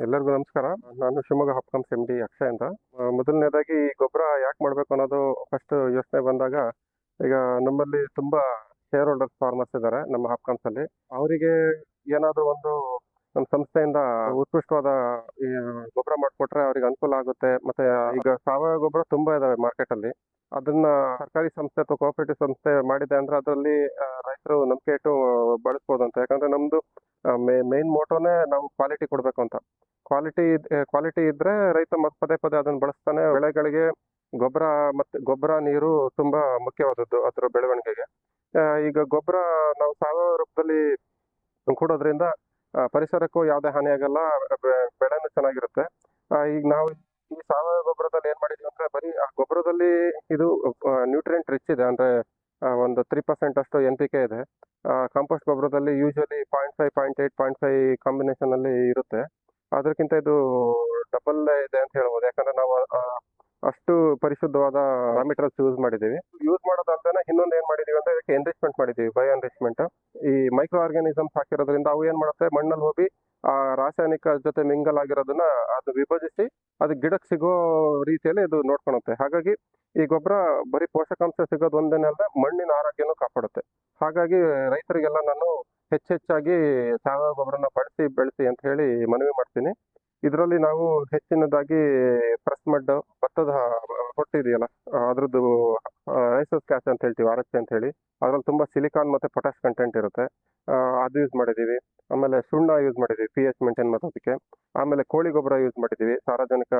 ಎಲ್ಲರಿಗೂ ನಮಸ್ಕಾರ. ನಾನು ಶಿವಮೊಗ್ಗ ಹಾಪ್ಕಾಮ್ಸ್ ಎಂ ಡಿ ಅಕ್ಷಯ್ ಅಂತ. ಮೊದಲನೇದಾಗಿ ಈ ಗೊಬ್ಬರ ಯಾಕೆ ಮಾಡಬೇಕು ಅನ್ನೋದು ಫಸ್ಟ್ ಯೋಚನೆ ಬಂದಾಗ, ಈಗ ನಮ್ಮಲ್ಲಿ ತುಂಬಾ ಶೇರ್ ಹೋಲ್ಡರ್ಸ್ ಫಾರ್ಮರ್ಸ್ ಇದ್ದಾರೆ ನಮ್ಮ ಹಾಪ್ಕಾಮ್ಸಲ್ಲಿ. ಅವರಿಗೆ ಏನಾದರೂ ಒಂದು ನಮ್ಮ ಸಂಸ್ಥೆಯಿಂದ ಉತ್ಕೃಷ್ಟವಾದ ಈ ಗೊಬ್ಬರ ಮಾಡಿಕೊಟ್ರೆ ಅವ್ರಿಗೆ ಅನುಕೂಲ ಆಗುತ್ತೆ. ಮತ್ತೆ ಈಗ ಸಾವಯವ ಗೊಬ್ಬರ ತುಂಬಾ ಇದಾವೆ ಮಾರ್ಕೆಟಲ್ಲಿ. ಅದನ್ನ ಸರ್ಕಾರಿ ಸಂಸ್ಥೆ ಅಥವಾ ಕೋಆಪರೇಟಿವ್ ಸಂಸ್ಥೆ ಮಾಡಿದೆ ಅಂದ್ರೆ ಅದರಲ್ಲಿ ರೈತರು ನಂಬಿಕೆ ಇಟ್ಟು ಬಳಸ್ಬೋದು ಅಂತ. ಯಾಕಂದ್ರೆ ನಮ್ದು ಮೇನ್ ಮೋಟೋನೇ ನಾವು ಕ್ವಾಲಿಟಿ ಕೊಡಬೇಕು ಅಂತ. ಕ್ವಾಲಿಟಿ ಇದ್ರೆ ರೈತ ಪದೇ ಪದೇ ಅದನ್ನ ಬಳಸ್ತಾನೆ. ಬೆಳೆಗಳಿಗೆ ಗೊಬ್ಬರ ನೀರು ತುಂಬಾ ಮುಖ್ಯವಾದದ್ದು ಅದರ ಬೆಳವಣಿಗೆಗೆ. ಈಗ ಗೊಬ್ಬರ ನಾವು ಸಾವಯವ ರೂಪದಲ್ಲಿ ಕೊಡೋದ್ರಿಂದ ಪರಿಸರಕ್ಕೂ ಯಾವುದೇ ಹಾನಿ ಆಗಲ್ಲ, ಬೆಳೆನೂ ಚೆನ್ನಾಗಿರುತ್ತೆ. ಈಗ ನಾವು ಈ ಸಾವಯವ ಗೊಬ್ಬರದಲ್ಲಿ ಏನ್ ಮಾಡಿದೀವಿ ಅಂದ್ರೆ ಬರೀ ಆ ಗೊಬ್ಬರದಲ್ಲಿ ಇದು ನ್ಯೂಟ್ರಿಯೆಂಟ್ ರಿಚ್ ಇದೆ. ಅಂದ್ರೆ ಒಂದು 3% ಅಷ್ಟು NPK ಇದೆ. ಕಾಂಪೋಸ್ಟ್ ಗೊಬ್ಬರದಲ್ಲಿ ಯೂಶಲಿ 0.5, 0.8, 0.5 ಕಾಂಬಿನೇಷನ್ ಅಲ್ಲಿ ಇರುತ್ತೆ. ಅದಕ್ಕಿಂತ ಇದು ಡಬಲ್ ಇದೆ ಅಂತ ಹೇಳ್ಬೋದು. ಯಾಕಂದ್ರೆ ನಾವು ಅಷ್ಟು ಪರಿಶುದ್ಧವಾದ ರಾ ಮೆಟೀರಿಯಲ್ಸ್ ಯೂಸ್ ಮಾಡಿದ್ದೀವಿ. ಯೂಸ್ ಮಾಡೋದಲ್ದೇನೆ ಇನ್ನೊಂದು ಏನ್ ಮಾಡಿದೀವಿ ಅಂದ್ರೆ ಇದಕ್ಕೆ ಎನ್ರಿಚ್ಮೆಂಟ್ ಮಾಡಿದ್ದೀವಿ, ಬಯೋ ಎನ್ರಿಚ್ಮೆಂಟ್. ಈ ಮೈಕ್ರೋ ಆರ್ಗಾನಿಸಮ್ಸ್ ಹಾಕಿರೋದ್ರಿಂದ ಅವು ಏನ್ ಮಾಡುತ್ತೆ, ಮಣ್ಣಲ್ಲಿ ಹೋಗಿ ಆ ರಾಸಾಯನಿಕ ಜೊತೆ ಮಿಂಗಲ್ ಆಗಿರೋದನ್ನ ಅದು ವಿಭಜಿಸಿ ಅದು ಗಿಡಕ್ಕೆ ಸಿಗೋ ರೀತಿಯಲ್ಲಿ ಇದು ನೋಡ್ಕೊಳುತ್ತೆ. ಹಾಗಾಗಿ ಈ ಗೊಬ್ಬರ ಬರೀ ಪೋಷಕಾಂಶ ಸಿಗೋದು ಒಂದೇನೆ ಅಲ್ಲದೆ ಮಣ್ಣಿನ ಆರೋಗ್ಯನೂ ಕಾಪಾಡುತ್ತೆ. ಹಾಗಾಗಿ ರೈತರಿಗೆಲ್ಲ ನಾನು ಹೆಚ್ಚೆಚ್ಚಾಗಿ ಸಾವಯವ ಗೊಬ್ಬರನ ಬೆಳೆಸಿ ಅಂತ ಹೇಳಿ ಮನವಿ ಮಾಡ್ತೀನಿ. ಇದರಲ್ಲಿ ನಾವು ಹೆಚ್ಚಿನದಾಗಿ ಪ್ರೆಸ್ ಮಡ್, ಭತ್ತದ ಹೊಟ್ಟು ಇದೆಯಲ್ಲ, ಅದ್ರದ್ದು ರೈಸಸ್ ಕ್ಯಾಶ್ ಅಂತ ಹೇಳ್ತೀವಿ, RHA ಅಂತ ಹೇಳಿ. ಅದ್ರಲ್ಲಿ ತುಂಬಾ ಸಿಲಿಕಾನ್ ಮತ್ತೆ ಪೊಟ್ಯಾಶ್ ಕಂಟೆಂಟ್ ಇರುತ್ತೆ. ಅದು ಯೂಸ್ ಮಾಡಿದೀವಿ. ಆಮೇಲೆ ಸುಣ್ಣ ಯೂಸ್ ಮಾಡಿದೀವಿ pH ಮೇಂಟೈನ್ ಮಾಡೋದಕ್ಕೆ. ಆಮೇಲೆ ಕೋಳಿ ಗೊಬ್ಬರ ಯೂಸ್ ಮಾಡಿದೀವಿ, ಸಾರಜನಕ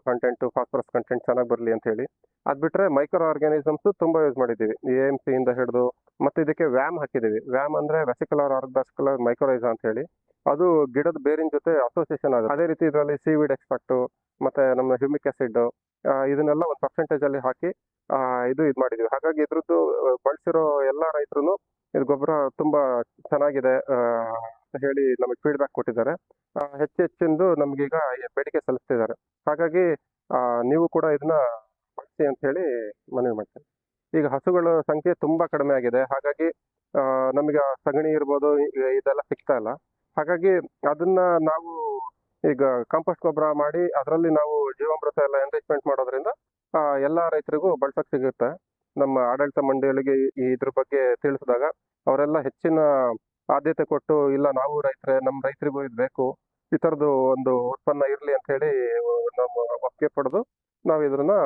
ಕಂಟೆಂಟ್, ಫಾಸ್ಫರಸ್ ಕಂಟೆಂಟ್ ಚೆನ್ನಾಗಿ ಬರಲಿ ಅಂತ ಹೇಳಿ. ಅದ್ ಬಿಟ್ರೆ ಮೈಕ್ರೋ ಆರ್ಗಾನಿಸಮ್ಸ್ ತುಂಬಾ ಯೂಸ್ ಮಾಡಿದೀವಿ, AMC ಇಂದ ಹಿಡಿದು. ಮತ್ತೆ ಇದಕ್ಕೆ ವ್ಯಾಮ್ ಹಾಕಿದೀವಿ. ವ್ಯಾಮ್ ಅಂದ್ರೆ ವೆಸಿಕುಲರ್ ಆರ್ಗಾಸ್ಕುಲರ್ ಮೈಕ್ರೋರೈಸಾ ಅಂತ ಹೇಳಿ. ಅದು ಗಿಡದ ಬೇರಿನ ಜೊತೆ ಅಸೋಸಿಯೇಷನ್ ಆಗುತ್ತೆ. ಅದೇ ರೀತಿ ಇದರಲ್ಲಿ ಸೀವಿಡ್ ಎಕ್ಸ್ಟ್ರಾಕ್ಟ್ ಮತ್ತೆ ನಮ್ಮ ಹ್ಯೂಮಿಕ್ ಆಸಿಡ್ ಇದನ್ನೆಲ್ಲ ಒಂದು ಪರ್ಸೆಂಟೇಜ್ ಅಲ್ಲಿ ಹಾಕಿ ಇದು ಮಾಡಿದೀವಿ. ಹಾಗಾಗಿ ಇದ್ರದ್ದು ಬಳಸಿರೋ ಎಲ್ಲಾ ರೈತರು ಇದು ಗೊಬ್ಬರ ತುಂಬಾ ಚೆನ್ನಾಗಿದೆ ಅಂತ ಹೇಳಿ ನಮಗೆ ಫೀಡ್ಬ್ಯಾಕ್ ಕೊಟ್ಟಿದ್ದಾರೆ. ಹೆಚ್ಚೆಚ್ಚಿಂದು ನಮ್ಗೀಗ ಬೇಡಿಕೆ ಸಲ್ಲಿಸ್ತಿದ್ದಾರೆ. ಹಾಗಾಗಿ ನೀವು ಕೂಡ ಇದನ್ನ ಬಳಸಿ ಅಂತ ಹೇಳಿ ಮನವಿ ಮಾಡ್ತೇನೆ. ಈಗ ಹಸುಗಳ ಸಂಖ್ಯೆ ತುಂಬಾ ಕಡಿಮೆ ಆಗಿದೆ. ಹಾಗಾಗಿ ನಮಗೆ ಸಗಣಿ ಇರ್ಬೋದು ಇದೆಲ್ಲ ಸಿಗ್ತಾ ಇಲ್ಲ. ಹಾಗಾಗಿ ಅದನ್ನ ನಾವು ಈಗ ಕಾಂಪೋಸ್ಟ್ ಗೊಬ್ಬರ ಮಾಡಿ ಅದರಲ್ಲಿ ನಾವು ಜೀವಾಮೃತ ಎಲ್ಲ ಎನ್ರಿಚ್ಮೆಂಟ್ ಮಾಡೋದ್ರಿಂದ ಎಲ್ಲಾ ರೈತರಿಗೂ ಬಳಸಕ್ ಸಿಗುತ್ತೆ. ನಮ್ಮ ಆಡಳಿತ ಮಂಡಳಿಗೆ ಇದ್ರ ಬಗ್ಗೆ ತಿಳಿಸಿದಾಗ ಅವರೆಲ್ಲ ಹೆಚ್ಚಿನ ಆದ್ಯತೆ ಕೊಟ್ಟು, ಇಲ್ಲ ನಾವು ನಮ್ಮ ರೈತರಿಗೂ ಇದು ಬೇಕು, ಈ ತರದ್ದು ಒಂದು ಉತ್ಪನ್ನ ಇರ್ಲಿ ಅಂತ ಹೇಳಿ ನಾವು ಒಪ್ಪಿಗೆ ಪಡೆದು ನಾವು ಇದನ್ನ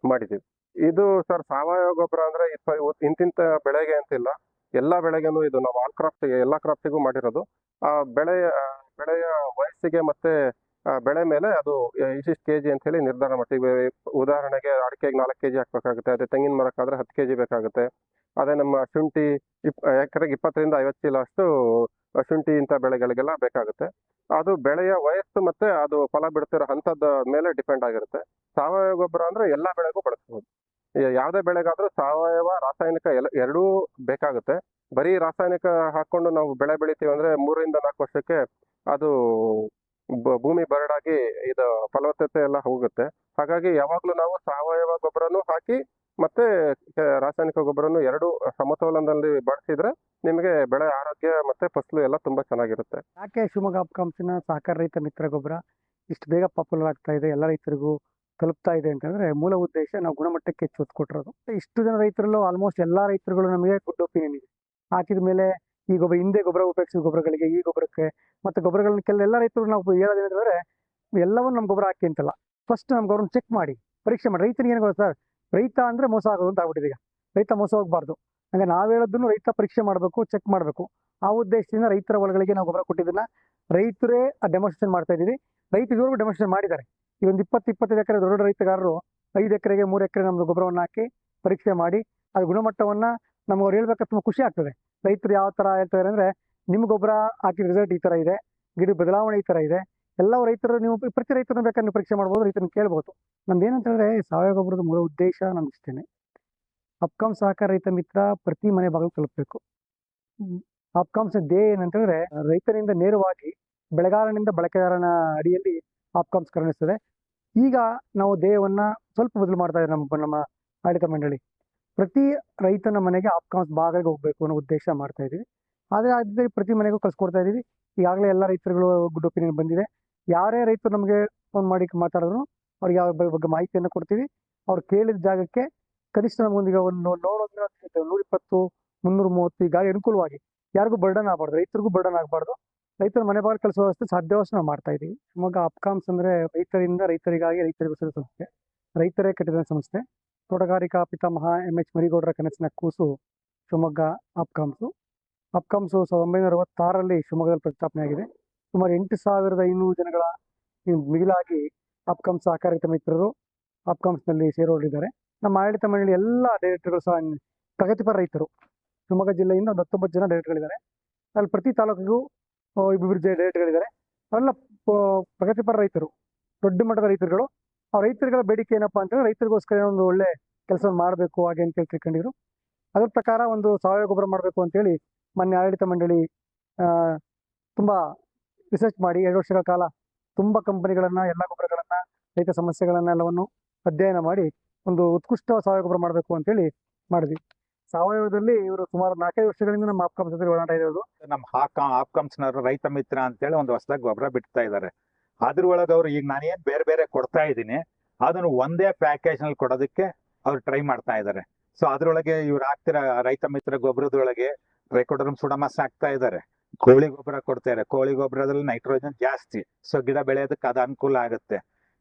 ಮಾಡಿದೀವಿ. ಇದು ಸರ್ ಸಾವಯವ ಗೊಬ್ಬರ ಅಂದ್ರೆ ಇಂತಿಂತ ಬೆಳೆಗೆ ಅಂತಿಲ್ಲ, ಎಲ್ಲಾ ಬೆಳೆಗೆನೂ ಇದು ನಾವು ಎಲ್ಲಾ ಕ್ರಾಪ್ಸಿಗೂ ಮಾಡಿರೋದು. ಆ ಬೆಳೆಯ ವಯಸ್ಸಿಗೆ ಮತ್ತೆ ಬೆಳೆ ಮೇಲೆ ಅದು ಇಷ್ಟಿಷ್ಟು ಕೆಜಿ ಅಂತ ಹೇಳಿ ನಿರ್ಧಾರ ಮಾಡ್ತೀವಿ. ಉದಾಹರಣೆಗೆ ಅಡಿಕೆಗೆ 4 ಕೆಜಿ ಹಾಕ್ಬೇಕಾಗುತ್ತೆ, ಅದೇ ತೆಂಗಿನ ಮರಕ್ಕಾದ್ರೆ 10 ಕೆಜಿ ಬೇಕಾಗುತ್ತೆ. ಅದೇ ನಮ್ಮ ಶುಂಠಿ ಎಕರೆಗೆ 20 ರಿಂದ 50 ಚೀಲ ಅಷ್ಟು ಶುಂಠಿ ಇಂಥ ಬೆಳೆಗಳಿಗೆಲ್ಲ ಬೇಕಾಗುತ್ತೆ. ಅದು ಬೆಳೆಯ ವಯಸ್ಸು ಮತ್ತೆ ಅದು ಫಲ ಬಿಡ್ತಿರೋ ಹಂತದ ಮೇಲೆ ಡಿಪೆಂಡ್ ಆಗಿರುತ್ತೆ. ಸಾವಯವ ಗೊಬ್ಬರ ಅಂದ್ರೆ ಎಲ್ಲಾ ಬೆಳೆಗೂ ಬಳಸ್ಬೋದು. ಯಾವುದೇ ಬೆಳೆಗಾದ್ರೂ ಸಾವಯವ ರಾಸಾಯನಿಕ ಎರಡೂ ಬೇಕಾಗುತ್ತೆ. ಬರೀ ರಾಸಾಯನಿಕ ಹಾಕೊಂಡು ನಾವು ಬೆಳೆ ಬೆಳಿತೀವಿ ಅಂದ್ರೆ 3 ರಿಂದ 4 ವರ್ಷಕ್ಕೆ ಅದು ಭೂಮಿ ಬರಡಾಗಿ ಇದು ಫಲವತ್ತತೆ ಎಲ್ಲ ಹೋಗುತ್ತೆ. ಹಾಗಾಗಿ ಯಾವಾಗ್ಲೂ ನಾವು ಸಾವಯವ ಗೊಬ್ಬರನು ಹಾಕಿ ಮತ್ತೆ ರಾಸಾಯನಿಕ ಗೊಬ್ಬರನು ಎರಡು ಸಮತೋಲನದಲ್ಲಿ ಬಳಸಿದ್ರೆ ನಿಮಗೆ ಬೆಳೆ ಆರೋಗ್ಯ ಮತ್ತೆ ಫಸಲು ಎಲ್ಲ ತುಂಬಾ ಚೆನ್ನಾಗಿರುತ್ತೆ. ಯಾಕೆ ಶಿವಮೊಗ್ಗ ಹಾಪ್ಕಾಮ್ಸಿನ ಸಹಕಾರ ರೈತ ಮಿತ್ರ ಗೊಬ್ಬರ ಇಷ್ಟು ಬೇಗ ಪಾಪ್ಯುಲರ್ ಆಗ್ತಾ ಇದೆ, ಎಲ್ಲ ರೈತರಿಗೂ ತಲುಪ್ತಾ ಇದೆ ಅಂತಂದ್ರೆ ಮೂಲ ಉದ್ದೇಶ ನಾವು ಗುಣಮಟ್ಟಕ್ಕೆ ಹೆಚ್ಚು ಒತ್ತು ಕೊಟ್ಟಿರೋದು. ಇಷ್ಟು ಜನ ರೈತರಲ್ಲೂ ಆಲ್ಮೋಸ್ಟ್ ಎಲ್ಲಾ ರೈತರುಗಳು ನಮಗೆ ಗುಡ್ ಒಪಿನಿಯನ್ ಇದೆ. ಹಾಕಿದ ಮೇಲೆ ಈ ಗೊಬ್ಬರ ಹಿಂದೆ ಗೊಬ್ಬರ ಉಪಯೋಗಿಸಿದ ಗೊಬ್ಬರಗಳಿಗೆ ಈ ಗೊಬ್ಬರಕ್ಕೆ ಮತ್ತೆ ಗೊಬ್ಬರಗಳನ್ನ ಎಲ್ಲ ರೈತರು ನಾವು ಹೇಳೋದೇನಂದ್ರೆ ಎಲ್ಲವನ್ನು ನಮ್ಮ ಗೊಬ್ಬರ ಹಾಕಿ ಅಂತಲ್ಲ, ಫಸ್ಟ್ ನಮ್ಮ ಗೊಬ್ಬರ ಚೆಕ್ ಮಾಡಿ ಪರೀಕ್ಷೆ ಮಾಡಿ. ರೈತನಿಗೆ ಏನು ಗೊತ್ತಾ ಸರ್, ರೈತ ಅಂದ್ರೆ ಮೋಸ ಆಗೋದು ಅಂತ ಆಗ್ಬಿಟ್ಟಿದೆ. ಈಗ ರೈತ ಮೋಸ ಹೋಗ್ಬಾರ್ದು. ಹಂಗೆ ನಾವ್ ಹೇಳೋದನ್ನು ರೈತ ಪರೀಕ್ಷೆ ಮಾಡಬೇಕು, ಚೆಕ್ ಮಾಡಬೇಕು. ಆ ಉದ್ದೇಶದಿಂದ ರೈತರ ಹೊಲಗಳಿಗೆ ನಾವು ಗೊಬ್ಬರ ಕೊಟ್ಟಿದ್ದನ್ನ ರೈತರೇ ಡೆಮಾನ್ಸ್ಟ್ರೇಷನ್ ಮಾಡ್ತಾ ಇದೀವಿ. ರೈತರಿಗೂ ಡೆಮಾನ್ಸ್ಟ್ರೇಷನ್ ಮಾಡಿದ್ದಾರೆ. ಈ ಒಂದು 20-25 ಎಕರೆ ದೊಡ್ಡ ರೈತಗಾರರು 5 ಎಕರೆಗೆ 3 ಎಕರೆ ನಮ್ದು ಗೊಬ್ಬರವನ್ನು ಹಾಕಿ ಪರೀಕ್ಷೆ ಮಾಡಿ ಅದು ಗುಣಮಟ್ಟವನ್ನ ನಮ್ಗೆ ಅವ್ರು ಹೇಳ್ಬೇಕಾದ್ರೆ ತುಂಬಾ ಖುಷಿ ಆಗ್ತದೆ. ರೈತರು ಯಾವ ತರ ಹೇಳ್ತಾರೆ ಅಂದ್ರೆ, ನಿಮ್ ಗೊಬ್ಬರ ಹಾಕಿದ ರಿಸಲ್ಟ್ ಈ ತರ ಇದೆ, ಗಿಡ ಬದಲಾವಣೆ ಈ ತರ ಇದೆ. ಎಲ್ಲ ರೈತರು ನೀವು ಪ್ರತಿ ರೈತರನ್ನ ಬೇಕಾದ್ರೆ ಪರೀಕ್ಷೆ ಮಾಡ್ಬೋದು, ರೈತರನ್ನ ಕೇಳ್ಬೋದು. ನಮ್ದು ಏನಂತಂದ್ರೆ ಸಾವಯವ ಗೊಬ್ಬರದ ಮೂಲ ಉದ್ದೇಶ ನಮ್ಗೆ ಇಷ್ಟೇನೆ. ಹಾಪ್ಕಾಮ್ಸ್ ಸಹಕಾರ ರೈತ ಮಿತ್ರ ಪ್ರತಿ ಮನೆ ಬಾಗಿಲು ತಲುಪಬೇಕು. ಹಾಪ್ಕಾಮ್ಸ್ ಧ್ಯೇಯ ಏನಂತಂದ್ರೆ ರೈತನಿಂದ ನೇರವಾಗಿ ಬೆಳೆಗಾರನಿಂದ ಬಳಕೆದಾರನ ಅಡಿಯಲ್ಲಿ ಹಾಪ್ಕಾಮ್ಸ್ ಕರುಣಿಸ್ತದೆ. ಈಗ ನಾವು ಧ್ಯೇಯವನ್ನ ಸ್ವಲ್ಪ ಬದಲು ಮಾಡ್ತಾ ಇದ್ದೀವಿ. ನಮ್ಮ ಆಡಳಿತ ಮಂಡಳಿ ಪ್ರತಿ ರೈತನ ಮನೆಗೆ ಹಾಪ್ಕಾಮ್ಸ್ ಬಾಗಿಲಿಗೆ ಹೋಗ್ಬೇಕು ಅನ್ನೋ ಉದ್ದೇಶ ಮಾಡ್ತಾ ಇದೀವಿ. ಆದ್ರೆ ಪ್ರತಿ ಮನೆಗೂ ಕಳ್ಸಿಕೊಡ್ತಾ ಇದೀವಿ. ಈಗಾಗಲೇ ಎಲ್ಲ ರೈತರುಗಳು ಗುಡ್ ಒಪಿನಿಯನ್ ಬಂದಿದೆ. ಯಾರೇ ರೈತರು ನಮಗೆ ಫೋನ್ ಮಾಡಿ ಮಾತಾಡಿದ್ರು ಅವ್ರಿಗೆ ಯಾವ ಬಗ್ಗೆ ಮಾಹಿತಿಯನ್ನು ಕೊಡ್ತೀವಿ. ಅವ್ರು ಕೇಳಿದ ಜಾಗಕ್ಕೆ ಕನಿಷ್ಠ ನಮಗೊಂದೀಗ ಒಂದು ನೋಡೋದ್ರೆ 120 330 ಈ ಗಾಡಿ ಅನುಕೂಲವಾಗಿ ಯಾರಿಗೂ ಬರ್ಡನ್ ಆಗಬಾರ್ದು, ರೈತರಿಗೂ ಬರ್ಡನ್ ಆಗಬಾರ್ದು. ರೈತರ ಮನೆ ಬಾಗಿಲು ಕಳಿಸೋ ವ್ಯವಸ್ಥೆ ಸಾಧ್ಯವಷ್ಟು ನಾವು ಮಾಡ್ತಾ ಇದ್ದೀವಿ. ಶಿವಮೊಗ್ಗ ಅಪ್ಕಾಮ್ಸ್ ಅಂದ್ರೆ ರೈತರಿಂದ ರೈತರಿಗಾಗಿ ರೈತರಿಗೋಸ್ಕರ ಸಂಸ್ಥೆ, ರೈತರೇ ಕಟ್ಟಿದ ಸಂಸ್ಥೆ. ತೋಟಗಾರಿಕಾ ಪಿತಾಮಹ MH ಮರಿಗೌಡರ ಕನಸಿನ ಕೂಸು ಶಿವಮೊಗ್ಗ ಅಪ್ಕಾಮ್ಸು. 1966ರಲ್ಲಿ ಶಿವಮೊಗ್ಗದಲ್ಲಿ ಪ್ರತಿಷ್ಠಾಪನೆ ಆಗಿದೆ. ಸುಮಾರು 8,500 ಜನಗಳ ಮಿಗಿಲಾಗಿ ಅಪ್ಕಾಮ್ಸ್ ಸಹಕಾರಿತ ಮಿತ್ರರು ಅಪ್ಕಾಮ್ಸ್ನಲ್ಲಿ ಸೇರಿಕೊಂಡಿದ್ದಾರೆ. ನಮ್ಮ ಆಡಳಿತ ಮಂಡಳಿ ಎಲ್ಲ ಡೈರೆಕ್ಟರ್ಗಳು ಸಹ ಪ್ರಗತಿಪರ ರೈತರು. ಶಿವಮೊಗ್ಗ ಜಿಲ್ಲೆಯಿಂದ ಒಂದು 19 ಜನ ಡೈರೆಕ್ಟರ್ಗಳಿದ್ದಾರೆ. ಅಲ್ಲಿ ಪ್ರತಿ ತಾಲೂಕಿಗೂ ಇಬ್ಬರು ಡೈರೆಕ್ಟರ್ಗಳಿದ್ದಾರೆ. ಅವೆಲ್ಲ ಪ್ರಗತಿಪರ ರೈತರು, ದೊಡ್ಡ ಮಟ್ಟದ ರೈತರುಗಳು. ಆ ರೈತರುಗಳ ಬೇಡಿಕೆ ಏನಪ್ಪಾ ಅಂತಂದ್ರೆ ರೈತರಿಗೋಸ್ಕರ ಒಂದು ಒಳ್ಳೆ ಕೆಲಸವನ್ನು ಮಾಡಬೇಕು ಹಾಗೆ ಅಂತ ತಿಳ್ಕೊಂಡಿದ್ರು. ಅದ್ರ ಪ್ರಕಾರ ಒಂದು ಸಾವಯವ ಗೊಬ್ಬರ ಮಾಡಬೇಕು ಅಂತೇಳಿ ಮೊನ್ನೆ ಆಡಳಿತ ಮಂಡಳಿ ತುಂಬಾ ರಿಸರ್ಚ್ ಮಾಡಿ 2 ವರ್ಷಗಳ ಕಾಲ ತುಂಬಾ ಕಂಪನಿಗಳನ್ನ, ಎಲ್ಲ ಗೊಬ್ಬರಗಳನ್ನ, ರೈತ ಸಮಸ್ಯೆಗಳನ್ನ ಎಲ್ಲವನ್ನು ಅಧ್ಯಯನ ಮಾಡಿ ಒಂದು ಉತ್ಕೃಷ್ಟ ಸಾವಯವ ಗೊಬ್ಬರ ಮಾಡಬೇಕು ಅಂತೇಳಿ ಮಾಡಿದ್ವಿ. ಸಾವಯವದಲ್ಲಿ ಇವರು ಸುಮಾರು 4-5 ವರ್ಷಗಳಿಂದ ನಮ್ಮ ಆಪ್ಕಾಮ್ಸ್ ಜೊತೆ ಒಡನಾಟ ಇರೋದು. ನಮ್ಮ ಆಪ್ಕಾಮ್ಸ್ನವರು ರೈತ ಮಿತ್ರ ಅಂತೇಳಿ ಒಂದು ಹೊಸದಾಗಿ ಗೊಬ್ಬರ ಬಿಡ್ತಾ ಇದ್ದಾರೆ. ಅದ್ರೊಳಗೆ ಅವ್ರು ಈಗ ನಾನೇನ್ ಬೇರೆ ಬೇರೆ ಕೊಡ್ತಾ ಇದ್ದೀನಿ ಅದನ್ನು ಒಂದೇ ಪ್ಯಾಕೇಜ್ ನಲ್ಲಿ ಕೊಡೋದಕ್ಕೆ ಅವ್ರು ಟ್ರೈ ಮಾಡ್ತಾ ಇದ್ದಾರೆ. ಸೊ ಅದ್ರೊಳಗೆ ಇವ್ರು ಹಾಕ್ತಿರ ರೈತ ಮಿತ್ರ ಗೊಬ್ಬರದೊಳಗೆ ಟ್ರೈಕೋಡರ್ಮ ಸುಡಮಸ್ ಹಾಕ್ತಾ ಇದ್ದಾರೆ, ಕೋಳಿ ಗೊಬ್ಬರ ಕೊಡ್ತಾರೆ. ಕೋಳಿ ಗೊಬ್ಬರದಲ್ಲಿ ನೈಟ್ರೋಜನ್ ಜಾಸ್ತಿ, ಸೊ ಗಿಡ ಬೆಳೆಯೋದಕ್ಕೆ ಅದು ಅನುಕೂಲ ಆಗುತ್ತೆ.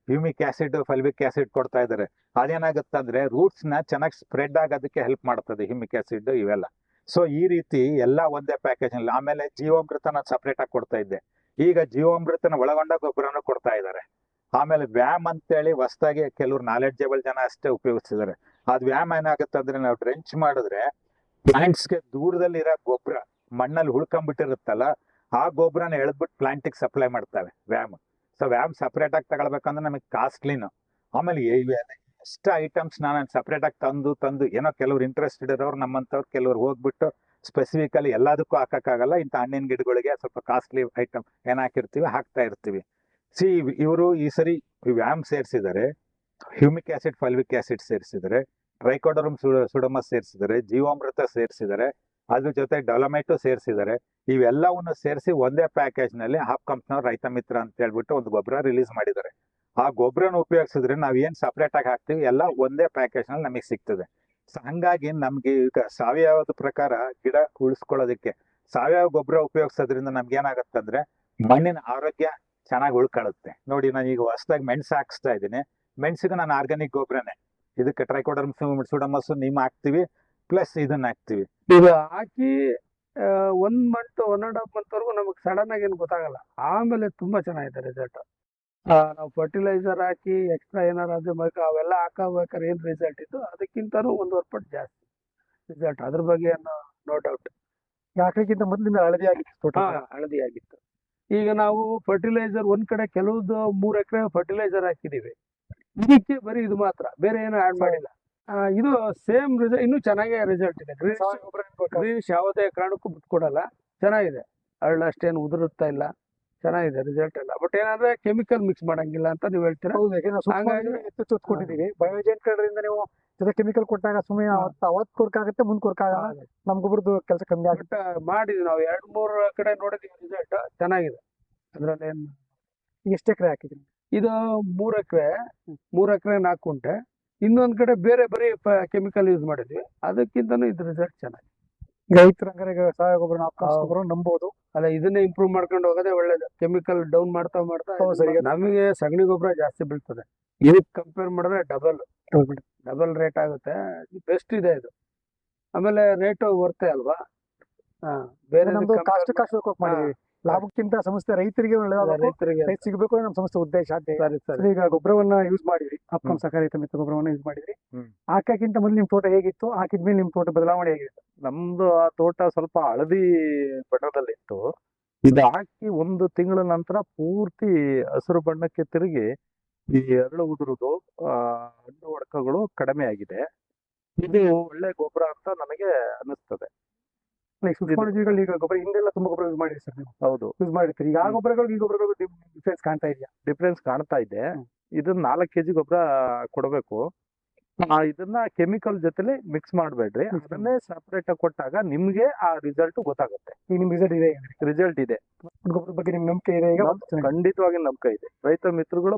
ಹ್ಯೂಮಿಕ್ ಆಸಿಡ್, ಫಲ್ವಿಕ್ ಆಸಿಡ್ ಕೊಡ್ತಾ ಇದ್ದಾರೆ. ಅದೇನಾಗುತ್ತೆ ಅಂದ್ರೆ ರೂಟ್ಸ್ ನ ಚೆನ್ನಾಗಿ ಸ್ಪ್ರೆಡ್ ಆಗೋದಕ್ಕೆ ಹೆಲ್ಪ್ ಮಾಡ್ತದೆ ಹ್ಯೂಮಿಕ್ ಆಸಿಡ್ ಇವೆಲ್ಲ. ಸೊ ಈ ರೀತಿ ಎಲ್ಲ ಒಂದೇ ಪ್ಯಾಕೇಜ್ ನಲ್ಲಿ. ಆಮೇಲೆ ಜೀವಾಮೃತನ ಸಪ್ರೇಟ್ ಆಗಿ ಕೊಡ್ತಾ ಇದ್ದೆ, ಈಗ ಜೀವಾಮೃತನ ಒಳಗೊಂಡ ಗೊಬ್ಬರನ ಕೊಡ್ತಾ ಇದ್ದಾರೆ. ಆಮೇಲೆ ವ್ಯಾಮ್ ಅಂತೇಳಿ ಹೊಸದಾಗಿ ಕೆಲವ್ರು ನಾಲೆಡ್ಜಬಲ್ ಜನ ಅಷ್ಟೇ ಉಪಯೋಗಿಸಿದ್ದಾರೆ. ಅದ್ ವ್ಯಾಮ್ ಏನಾಗುತ್ತೆ ಅಂದ್ರೆ ನಾವು ಡ್ರೆಂಚ್ ಮಾಡಿದ್ರೆ ಪ್ಲಾಂಟ್ಸ್ಗೆ ದೂರದಲ್ಲಿ ಇರೋ ಗೊಬ್ಬರ ಮಣ್ಣಲ್ಲಿ ಉಳ್ಕೊಂಡ್ಬಿಟ್ಟಿರುತ್ತಲ್ಲ, ಆ ಗೊಬ್ಬರನ ಎಳೆದ್ಬಿಟ್ಟು ಪ್ಲಾಂಟಿಗೆ ಸಪ್ಲೈ ಮಾಡ್ತವೆ ವ್ಯಾಮ್. ಸೊ ವ್ಯಾಮ್ ಸಪ್ರೇಟ್ ಆಗಿ ತಗೊಳ್ಬೇಕಂದ್ರೆ ನಮಗೆ ಕಾಸ್ಟ್ಲಿನು. ಆಮೇಲೆ ಎಷ್ಟು ಐಟಮ್ಸ್ ನಾನು ಸಪ್ರೇಟ್ ಆಗಿ ತಂದು ಏನೋ ಕೆಲವ್ರು ಇಂಟ್ರೆಸ್ಟೆಡ್ ಇರೋರು ನಮ್ಮಂತವ್ರು ಕೆಲವ್ರು ಹೋಗ್ಬಿಟ್ಟು ಸ್ಪೆಸಿಫಿಕಲಿ ಎಲ್ಲದಕ್ಕೂ ಹಾಕಕ್ಕಾಗಲ್ಲ. ಇಂಥ ಹಣ್ಣಿನ ಗಿಡಗಳಿಗೆ ಸ್ವಲ್ಪ ಕಾಸ್ಟ್ಲಿ ಐಟಮ್ ಏನ್ ಹಾಕಿರ್ತೀವಿ ಹಾಕ್ತಾ ಇರ್ತೀವಿ. ಇವರು ಈ ಸರಿ ವ್ಯಾಮ್ ಸೇರಿಸಿದ್ದಾರೆ, humic acid, fulvic acid trichoderma, ಟ್ರೈಕೋಡರ್ಮ ಸುಡಮಸ್ ಸೇರಿಸಿದ್ದಾರೆ, ಜೀವಾಮೃತ ಸೇರಿಸಿದ್ದಾರೆ, ಅದ್ರ ಜೊತೆ ಡೊಲಮೈಟು ಸೇರಿಸಿದ್ದಾರೆ. ಇವೆಲ್ಲವನ್ನು ಸೇರಿಸಿ ಒಂದೇ ಪ್ಯಾಕೇಜ್ ನಲ್ಲಿ ಆಪ್ಕಾಮ್ಸ್ನವ್ರು ರೈತ ಮಿತ್ರ ಅಂತ ಹೇಳ್ಬಿಟ್ಟು ಒಂದು ಗೊಬ್ಬರ ರಿಲೀಸ್ ಮಾಡಿದ್ದಾರೆ. ಆ ಗೊಬ್ಬರನ ಉಪಯೋಗಿಸಿದ್ರೆ ನಾವ್ ಏನ್ ಸಪ್ರೇಟ್ ಆಗಿ ಹಾಕ್ತಿವಿ ಎಲ್ಲ ಒಂದೇ ಪ್ಯಾಕೇಜ್ ನಲ್ಲಿ ನಮಗೆ ಸಿಗ್ತದೆ. ಸೊ ಹಂಗಾಗಿ ನಮ್ಗೆ ಈಗ ಸಾವಯವದ ಪ್ರಕಾರ ಗಿಡ ಉಳಿಸ್ಕೊಳ್ಳೋದಕ್ಕೆ ಸಾವಯವ ಗೊಬ್ಬರ ಉಪಯೋಗಿಸೋದ್ರಿಂದ ನಮ್ಗೆ ಏನಾಗತ್ತಂದ್ರೆ ಮಣ್ಣಿನ ಆರೋಗ್ಯ ಚೆನ್ನಾಗಿ ಉಳ್ಕೊಳ್ಳುತ್ತೆ. ನೋಡಿ, ನಾನು ಈಗ ಹೊಸದಾಗಿ ಮೆಣಸು ಹಾಕ್ಸ್ತಾ ಇದ್ದೀನಿ. ಮೆಣಸಿಗೆ ನಾನು ಆರ್ಗಾನಿಕ್ ಗೊಬ್ಬರನೇ, ಇದಕ್ಕೆ ಟ್ರೈಕೋಡರ್ಮ ಸುಡಮಸ್ ನೀಮ್ ಹಾಕ್ತಿವಿ, ಪ್ಲಸ್ ಇದನ್ನ ಹಾಕ್ತಿವಿ. ಇದು ಹಾಕಿ 1 ಮಂತ್ 1.5 ಮಂತ್ ವರೆಗೂ ನಮಗೆ ಸಡನ್ ಆಗಿ ಏನು ಗೊತ್ತಾಗಲ್ಲ. ಆಮೇಲೆ ತುಂಬಾ ಚೆನ್ನಾಗಿದೆ ರಿಸಲ್ಟ್. ನಾವು ಫರ್ಟಿಲೈಸರ್ ಹಾಕಿ ಎಕ್ಸ್ಟ್ರಾ ಏನಾರು ಅವೆಲ್ಲ ಹಾಕಬೇಕಾದ್ರೆ ಏನ್ ರಿಸಲ್ಟ್ ಇತ್ತು ಅದಕ್ಕಿಂತನೂ 1.5 ಪಟ್ಟು ಜಾಸ್ತಿ ರಿಸಲ್ಟ್. ಅದ್ರ ಬಗ್ಗೆ ನೋ ಡೌಟ್. ಯಾಕಕ್ಕಿಂತ ಮೊದಲಿಂದ ಹಳದಿ ಆಗಿತ್ತು ತೋಟ. ಹಳದಿ ಆಗಿತ್ತು. ಈಗ ನಾವು ಫರ್ಟಿಲೈಸರ್ ಒಂದ್ ಕಡೆ ಕೆಲವ್ದು 3 ಎಕರೆ ಫರ್ಟಿಲೈಸರ್ ಹಾಕಿದೀವಿ, ಇದಕ್ಕೆ ಬರೀ ಇದು ಮಾತ್ರ, ಬೇರೆ ಏನು ಆಡ್ ಮಾಡಿಲ್ಲ. ಇದು ಸೇಮ್ ರಿಸಲ್ಟ್, ಇನ್ನೂ ಚೆನ್ನಾಗೇ ರಿಸಲ್ಟ್ ಇದೆ. ಗ್ರೀನಿಶ್ ಯಾವುದೇ ಕಾರಣಕ್ಕೂ ಬಿಟ್ಕೊಡಲ್ಲ, ಚೆನ್ನಾಗಿದೆ. ಹಳ್ಳ ಅಷ್ಟೇನು ಉದುರುತ್ತಾ ಇಲ್ಲ, ಚೆನ್ನಾಗಿದೆ ರಿಸಲ್ಟ್ ಎಲ್ಲ. ಬಟ್ ಏನಂದ್ರೆ ಕೆಮಿಕಲ್ ಮಿಕ್ಸ್ ಮಾಡಂಗಿಲ್ಲ ಅಂತ ನೀವು ಹೇಳ್ತೀರಾ. ಹಾಗಾಗಿ ಹೆಚ್ಚು ಕೊಟ್ಟಿದ್ದೀವಿ. ಬಯೋಜೆನ್ ಕಡೆಯಿಂದ ನೀವು ಜೊತೆ ಕೆಮಿಕಲ್ ಕೊಟ್ಟಾಗ ಸುಮ್ಮನೆ ಅವತ್ತು ಕೊರ್ಕಾಗುತ್ತೆ, ಮುಂದೆ ಕೊರ್ಕಾಗಲ್ಲ. ನಮ್ ಗೊಬ್ಬರದ್ದು ಕೆಲಸ ಕಮ್ಮಿ ಆಗುತ್ತೆ. ಮಾಡಿದ್ವಿ ನಾವು 2-3 ಕಡೆ ನೋಡಿದೀವಿ, ರಿಸಲ್ಟ್ ಚೆನ್ನಾಗಿದೆ. ಅದ್ರಲ್ಲಿ ಏನು ಎಷ್ಟು ಎಕರೆ ಹಾಕಿದ್ರಿ? ಇದು 3 ಎಕರೆ 4 ಕುಂಟೆ. ಇನ್ನೊಂದ್ ಕಡೆ ಬೇರೆ ಬರೀ ಕೆಮಿಕಲ್ ಯೂಸ್ ಮಾಡಿದ್ವಿ, ಅದಕ್ಕಿಂತನೂ ಇದು ರಿಸಲ್ಟ್ ಚೆನ್ನಾಗಿದೆ. ರೈತರ ಸಾವಯವ ಗೊಬ್ಬರ ನಂಬೋದು. ಅಲ್ಲ, ಇದನ್ನೇ ಇಂಪ್ರೂವ್ ಮಾಡ್ಕೊಂಡು ಹೋಗೋದೇ ಒಳ್ಳೇದು. ಕೆಮಿಕಲ್ ಡೌನ್ ಮಾಡ್ತಾ ನಮಗೆ ಸಗಣಿ ಗೊಬ್ಬರ ಜಾಸ್ತಿ ಬೀಳ್ತದೆ. ಇದಕ್ಕೆ ಕಂಪೇರ್ ಮಾಡಿದ್ರೆ ಡಬಲ್ ರೇಟ್ ಆಗುತ್ತೆ. ಬೆಸ್ಟ್ ಇದೆ ಇದು. ಆಮೇಲೆ ರೇಟು ವರ್ತೆ ಅಲ್ವಾ. ಬೇರೆ ಲಾಭಕ್ಕಿಂತ ಸಂಸ್ಥೆ ರೈತರಿಗೆ ಸಿಗಬೇಕು ನಮ್ಮ ಸಂಸ್ಥೆ ಉದ್ದೇಶ. ಈಗ ಗೊಬ್ಬರವನ್ನ ಯೂಸ್ ಮಾಡಿದ್ರಿ, ಅಪ್ಕಾಮ್ ಸಹಕಾರಿತ ಮಿತ್ರ ಗೊಬ್ಬರವನ್ನ ಯೂಸ್ ಮಾಡಿದ್ರಿ. ಹಾಕಕ್ಕಿಂತ ಮೊದಲು ನಿಮ್ ತೋಟ ಹೇಗಿತ್ತು, ಹಾಕಿದ್ಮೇಲೆ ನಿಮ್ ತೋಟ ಬದಲಾವಣೆ ಹೇಗಿತ್ತು? ನಮ್ದು ಆ ತೋಟ ಸ್ವಲ್ಪ ಹಳದಿ ಬಣ್ಣದಲ್ಲಿತ್ತು. ಇದು ಹಾಕಿ 1 ತಿಂಗಳ ನಂತರ ಪೂರ್ತಿ ಹಸಿರು ಬಣ್ಣಕ್ಕೆ ತಿರುಗಿ ಈ ಎರಳು ಉದುರುದು ಹಣ್ಣು ಒಡಕಗಳು ಕಡಿಮೆ ಆಗಿದೆ. ಇದು ಒಳ್ಳೆ ಗೊಬ್ಬರ ಅಂತ ನನಗೆ ಅನಿಸ್ತದೆ. ಸೂಕ್ಷ್ಮಾಣುಜೀವಿಗಳು ಈಗ ಗೊಬ್ಬರ ಹಿಂದೆಲ್ಲ ತುಂಬಾ ಗೊಬ್ಬರ ಯೂಸ್ ಮಾಡಿರಿ ಸರ್ ನೀವು? ಹೌದು, ಯೂಸ್ ಮಾಡಿರ್ತೀರಿ. ಈಗ ಆ ಗೊಬ್ಬರಗಳು ಈ ಗೊಬ್ಬರಗಳು ಡಿಫ್ರೆನ್ಸ್ ಕಾಣ್ತಾ ಇದೆಯಾ? ಡಿಫ್ರೆನ್ಸ್ ಕಾಣ್ತಾ ಇದೆ. ಇದನ್ನ 4 kg ಗೊಬ್ಬರ ಕೊಡಬೇಕು. ಇದನ್ನ ಕೆಮಿಕಲ್ ಜೊತೆಲಿ ಮಿಕ್ಸ್ ಮಾಡಬೇಡ್ರಿ. ಅದನ್ನೇ ಸಪರೇಟ್ ಆಗಿ ಕೊಟ್ಟಾಗ ನಿಮ್ಗೆ ಆ ರಿಸಲ್ಟ್ ಗೊತ್ತಾಗುತ್ತೆ. ಈಗ ನಿಮ್ ರಿಸಲ್ಟ್ ಇದೆ, ರಿಸಲ್ಟ್ ಇದೆ, ಗೊಬ್ಬರದ ಬಗ್ಗೆ ನಿಮ್ಗೆ ನಂಬಿಕೆ ಇದೆ ಈಗ? ಖಂಡಿತವಾಗಿ ನಂಬಿಕೆ ಇದೆ. ರೈತ ಮಿತ್ರಗಳು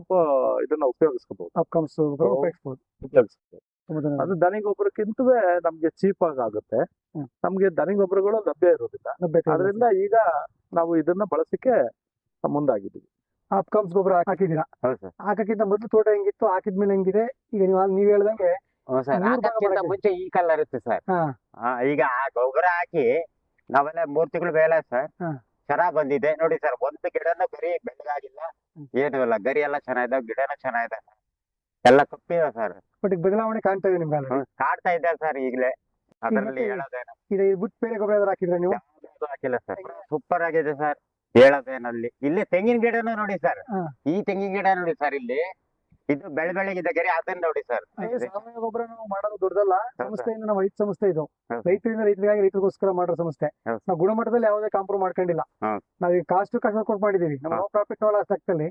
ಇದನ್ನ ಉಪಯೋಗಿಸಬಹುದು, ಅಪ್ಕಮ್ಸ್ ಉಪಯೋಗಿಸ್ಬೋದು. ಅದು ದನಿ ಗೊಬ್ಬರಕ್ಕಿಂತವೇ ನಮ್ಗೆ ಚೀಪ್ ಆಗುತ್ತೆ. ನಮ್ಗೆ ದನಿ ಗೊಬ್ಬರಗಳು ಲಭ್ಯ ಇರೋದಿಲ್ಲ, ಅದರಿಂದ ಈಗ ನಾವು ಇದನ್ನ ಬಳಸಕ್ಕೆ ಮುಂದಾಗಿದ್ದೀವಿ. ಅಪ್ಕಮ್ಸ್ ಗೊಬ್ಬರ ಹಾಕಿದೀರಾ? ಹೌದು ಸರ್. ಹಾಕಕ್ಕಿಂತ ಮೊದಲು ತೋಟ ಹೆಂಗಿತ್ತು, ಹಾಕಿದ್ಮೇಲೆ ಹೆಂಗಿದೆ ಈಗ? ನೀವ್ ಹೇಳ್ದಂಗೆ ಸರ್, ಹಾಕಕ್ಕಿಂತ ಮುಂಚೆ ಈ ಕಲರ್ ಇತ್ತು ಸರ್. ಈಗ ಆ ಗೊಬ್ಬರ ಹಾಕಿ ನಾವೆಲ್ಲ 3 ತಿಂಗಳು ಮೇಲೆ ಸರ್ ಚೆನ್ನಾಗ್ ಬಂದಿದೆ ನೋಡಿ ಸರ್. ಒಂದು ಗಿಡನೂ ಗರಿ ಬೆಳಗಾಗಿಲ್ಲ, ಏನು ಇಲ್ಲ, ಗರಿ ಎಲ್ಲ ಚೆನ್ನಾಗಿದೆ, ಗಿಡನೂ ಚೆನ್ನಾಗಿದೆ, ಎಲ್ಲ ಕಪ್ಪಿದೆ ಸರ್. ಬಟ್ ಈಗ ಬದಲಾವಣೆ ಕಾಣ್ತಾ ಇದೆ ನಿಮ್ಗೆ? ಕಾಡ್ತಾ ಇದೆ ಸರ್ ಈಗಲೇ, ಅದರಲ್ಲಿ ಹೇಳೋದೇನು. ಇದು ಬಿಟ್ಟು ಬೇರೆ ಗೊಬ್ಬರ ಯಾವ್ದಾರು ಹಾಕಿದ್ರೆ ನೀವು? ಹಾಕಿಲ್ಲ ಸರ್, ಸೂಪರ್ ಆಗಿದೆ ಸರ್. ಹೇಳೋದೇನಲ್ಲಿ ಇಲ್ಲಿ ತೆಂಗಿನ ಗಿಡನೂ ನೋಡಿ ಸರ್, ಈ ತೆಂಗಿನ ಗಿಡ ನೋಡಿ ಸರ್, ಇಲ್ಲಿ ಇದು ಬೆಳಗಿದೆ ಗರಿ, ಅದನ್ನ ನೋಡಿ ಸರ್. ಸಾವಯವ ಗೊಬ್ಬರ ನಾವು ಮಾಡೋದು ದೊಡ್ಡದಲ್ಲ, ಸಂಸ್ಥೆಯಿಂದ ನಾವು ರೈತ ಸಂಸ್ಥೆ ಇದು, ರೈತರಿಂದ ರೈತರಿಗಾಗಿ ರೈತರಿಗೋಸ್ಕರ ಮಾಡೋ ಸಂಸ್ಥೆ. ನಾವು ಗುಣಮಟ್ಟದಲ್ಲಿ ಯಾವುದೇ ಕಾಂಪ್ರಮೈಸ್ ಮಾಡ್ಕೊಂಡಿಲ್ಲ. ನಾವೀಗ ಕಾಸ್ಟ್ ಕೊಟ್ಟು ಮಾಡಿದೀವಿ, ನಮ್ಮ ಪ್ರಾಫಿಟ್ ಲಾಸ್ ಆಗ್ತಲ್ಲಿ